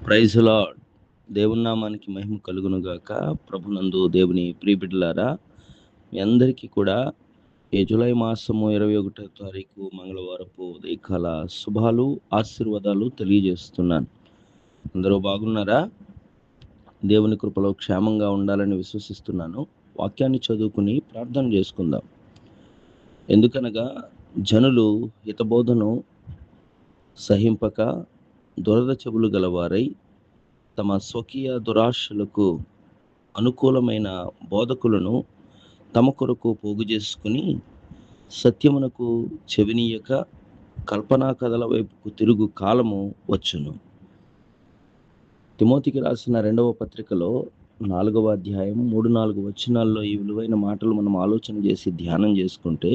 Praise lord. దేవుని నామానికి మహిమ కలుగును గాక. ప్రభునందు దేవుని ప్రియబిడ్డలారా, మీ అందరికీ కూడా ఈ జూలై మాసము 21వ తారీఖు మంగళవారపు ఉదయకాల శుభాలు, ఆశీర్వాదాలు తెలియజేస్తున్నాను. అందరూ బాగున్నారా? దేవుని కృపలో క్షేమంగా ఉండాలని విశ్వసిస్తున్నాను. వాక్యాన్ని చదువుకుని ప్రార్థన చేసుకుందాం. ఎందుకనగా జనులు హితబోధను సహింపక దురద చెవులు గలవారై తమ స్వకీయ దురాశలకు అనుకూలమైన బోధకులను తమ కొరకు పోగు చేసుకుని సత్యమునకు చెవినీయక కల్పనా కథల వైపుకు తిరుగు కాలము వచ్చును. తిమోతికి రాసిన 2వ పత్రికలో 4వ అధ్యాయం 3-4 వచనాల్లో ఈ విలువైన మాటలు మనం ఆలోచన చేసి ధ్యానం చేసుకుంటే,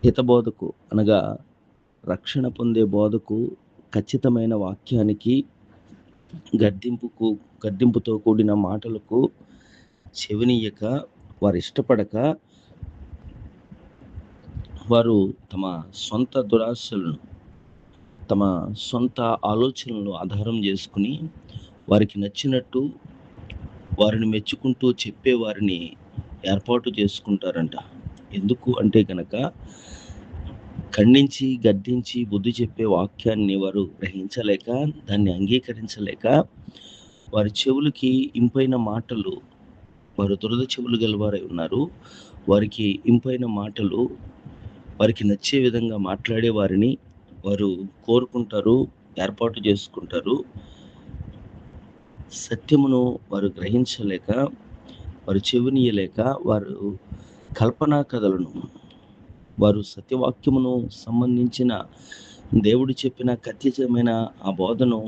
హితబోధకు అనగా రక్షణ పొందే బోధకు ఖచ్చితమైన వాక్యానికి గద్దింపుతో కూడిన మాటలకు చెవినీయక వారు ఇష్టపడక వారు తమ సొంత దురాశలను, తమ సొంత ఆలోచనలను ఆధారం చేసుకుని వారికి నచ్చినట్టు వారిని మెచ్చుకుంటూ చెప్పే వారిని ఏర్పాటు చేసుకుంటారంట. ఎందుకు అంటే కనుక ఖండించి గద్దించి బుద్ధి చెప్పే వాక్యాన్ని వారు గ్రహించలేక, దాన్ని అంగీకరించలేక, వారి చెవులకి ఇంపైన మాటలు, వారు దురద చెవులు గలవారై ఉన్నారు, వారికి ఇంపైన మాటలు, వారికి నచ్చే విధంగా మాట్లాడే వారిని వారు కోరుకుంటారు, ఏర్పాటు చేసుకుంటారు. సత్యమును వారు గ్రహించలేక, వారు చెవినీయలేక, వారు కల్పనా కథలను, వారు సత్యవాక్యమును సంబంధించిన దేవుడు చెప్పిన ఖచ్చితమైన ఆ బోధను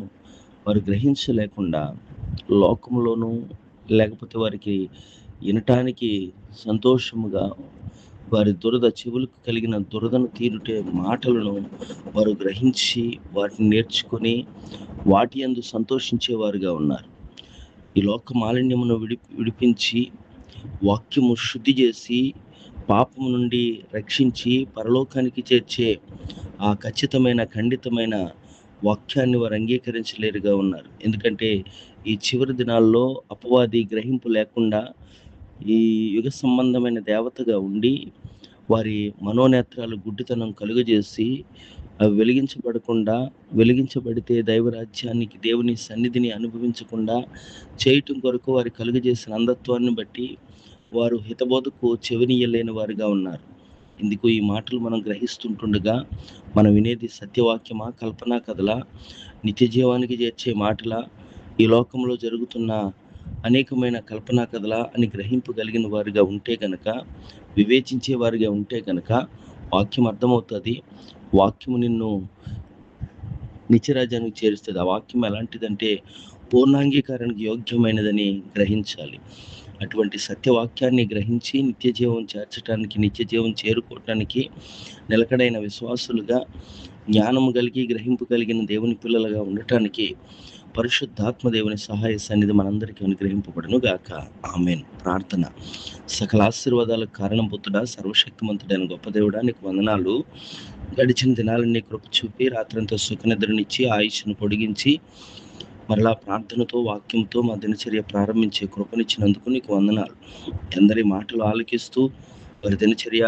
వారు గ్రహించలేకుండా లోకంలోనూ, లేకపోతే వారికి వినటానికి సంతోషముగా వారి చెవులకు కలిగిన దురదను తీరుటే మాటలను వారు గ్రహించి వాటిని నేర్చుకొని వాటి యందు సంతోషించేవారుగా ఉన్నారు. ఈ లోక మాలిన్యమును విడిపించి వాక్యము శుద్ధి చేసి పాపము నుండి రక్షించి పరలోకానికి చేర్చే ఆ ఖచ్చితమైన ఖండితమైన వాక్యాన్ని వారు అంగీకరించలేరుగా ఉన్నారు. ఎందుకంటే ఈ చివరి దినాల్లో అపవాది గ్రహింపు లేకుండా ఈ యుగ సంబంధమైన దేవతగా ఉండి వారి మనోనేత్రాలు గుడ్డితనం కలుగజేసి అవి వెలిగించబడితే దైవరాజ్యానికి, దేవుని సన్నిధిని అనుభవించకుండా చేయటం కొరకు వారి కలుగజేసిన అంధత్వాన్ని బట్టి వారు హితబోధకు చెవినీయలేని వారిగా ఉన్నారు. ఇందుకు ఈ మాటలు మనం గ్రహిస్తుంటుండగా మనం వినేది సత్యవాక్యమా, కల్పనా కథలా, నిత్య జీవానికి చేర్చే మాటలా, ఈ లోకంలో జరుగుతున్న అనేకమైన కల్పనా కథలా అని గ్రహింపగలిగిన వారిగా ఉంటే గనక, వివేచించే వారిగా ఉంటే గనక వాక్యం అర్థమవుతుంది. వాక్యము నిన్ను నిత్యరాజ్యానికి చేరుస్తుంది. ఆ వాక్యం ఎలాంటిదంటే పూర్ణాంగీకారానికి యోగ్యమైనదని గ్రహించాలి. అటువంటి సత్యవాక్యాన్ని గ్రహించి నిత్య జీవం చేర్చడానికి, నిత్య జీవం చేరుకోవటానికి నిలకడైన విశ్వాసులుగా, జ్ఞానము కలిగి గ్రహింపు కలిగిన దేవుని పిల్లలుగా ఉండటానికి పరిశుద్ధాత్మ దేవుని సహాయ సన్నిధి మనందరికీ అనుగ్రహింపబడును గాక. ఆమేన్. ప్రార్థన. సకల ఆశీర్వాదాలకు కారణభూతుడా, సర్వశక్తిమంతుడైన గొప్ప దేవుడా, నీకు వందనాలు. గడిచిన దినాలన్నీ కృప చూపి రాత్రంతా సుఖనిద్రనిచ్చి ఆయుష్ను పొడిగించి మరలా ప్రార్థనతో, వాక్యంతో మా దినచర్య ప్రారంభించే కృపనిచ్చినందుకు నీకు వందనాలు. అందరి మాటలు ఆలకిస్తూ వారి దినచర్య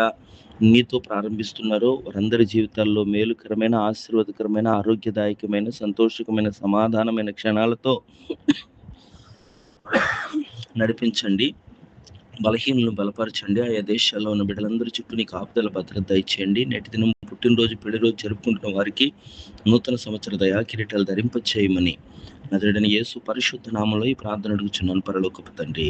నీతో ప్రారంభిస్తున్నారో వారందరి జీవితాల్లో మేలుకరమైన, ఆశీర్వాదకరమైన, ఆరోగ్యదాయకమైన, సంతోషకమైన, సమాధానమైన క్షణాలతో నడిపించండి. బలహీనలను బలపరచండి. ఆయా దేశాల్లో ఉన్న బిడ్డలందరి చుట్టూ నీకు కాపుదల భద్రత దయచేయండి. నేటి దినం పుట్టినరోజు, పెళ్లిరోజు జరుపుకుంటున్న వారికి నూతన సంవత్సర దయా కిరీటాలు ధరింప చేయమని నజరేయుడైన యేసు పరిశుద్ధ నామములో ఈ ప్రార్థన అడుగుచున్నాను పరలోకపు తండ్రి.